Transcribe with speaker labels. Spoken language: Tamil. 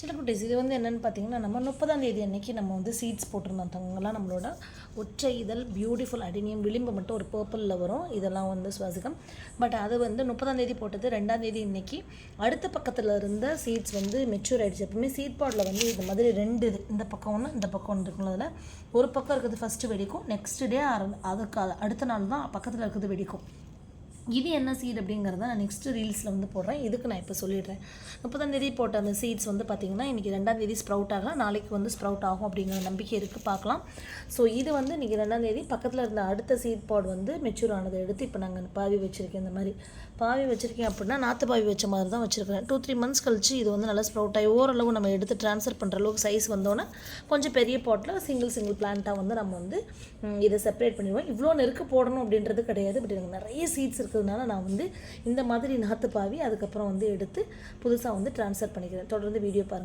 Speaker 1: சில குட்டீஸ் இது வந்து என்னென்னு பார்த்தீங்கன்னா, நம்ம 30ஆம் தேதி அன்னைக்கு நம்ம வந்து சீட்ஸ் போட்டிருந்தவங்கலாம் நம்மளோட ஒற்றை இதழ் பியூட்டிஃபுல் அடினியம் விளிம்பு மட்டும் ஒரு பர்பிளில் வரும். இதெல்லாம் வந்து சுவாசிகம். பட் அது வந்து 30ஆம் தேதி போட்டது 2ஆம் தேதி இன்னைக்கு அடுத்த பக்கத்தில் இருந்த சீட்ஸ் வந்து மெச்சூர் ஆகிடுச்சு. எப்பவுமே சீட் பாட்டில் வந்து இந்த மாதிரி 2 இது இந்த பக்கம் ஒன்று இந்த பக்கம் ஒன்று இருக்குங்களா, அதில் ஒரு பக்கம் இருக்கிறது ஃபஸ்ட்டு வெடிக்கும், நெக்ஸ்ட் டே அதுக்கு அடுத்த நாள் தான் பக்கத்தில் இருக்கிறது வெடிக்கும். இது என்ன சீட் அப்படிங்கிறத நான் நெக்ஸ்ட்டு ரீல்ஸில் வந்து போடுறேன். இதுக்கு நான் இப்போ சொல்லிடுறேன். 30ஆம் தேதி போட்ட அந்த சீட்ஸ் வந்து பார்த்திங்கன்னா இன்றைக்கி 2ஆம் தேதி ஸ்ப்ரவுட் ஆகலாம், நாளைக்கு வந்து ஸ்ப்ரவுட் ஆகும் அப்படிங்கிற நம்பிக்கை இருக்குது, பார்க்கலாம். ஸோ இது வந்து இன்றைக்கி 2ஆம் தேதி பக்கத்தில் இருந்த அடுத்த சீட் பாட் வந்து மெச்சூர் ஆனதை எடுத்து இப்போ நாங்கள் பாவி வச்சுருக்கேன். இந்த மாதிரி பாவி வச்சுருக்கேன் அப்படின்னா நாற்று பாவி வச்ச மாதிரி தான் வச்சுருக்கேன். 2-3 மந்த்ஸ் கழிச்சு இது வந்து நல்லா ஸ்ப்ரவுட் ஆகி ஓரளவு நம்ம எடுத்து ட்ரான்ஸ்ஃபர் பண்ணுற அளவுக்கு சைஸ் வந்தோன்னே கொஞ்சம் பெரிய பாட்டில் சிங்கிள் பிளான்ட்டாக வந்து நம்ம வந்து இதை செப்பரேட் பண்ணிடுவோம். இவ்வளோ நெருக்க போடணும் அப்படின்றது கிடையாது. பட் எனக்கு நிறைய சீட்ஸ் இருக்கிறதுனால நான் வந்து இந்த மாதிரி நாற்று பாவி அதுக்கப்புறம் வந்து எடுத்து புதுசாக வந்து ட்ரான்ஸ்ஃபர் பண்ணிக்கிறேன். தொடர்ந்து வீடியோ பாருங்கள்.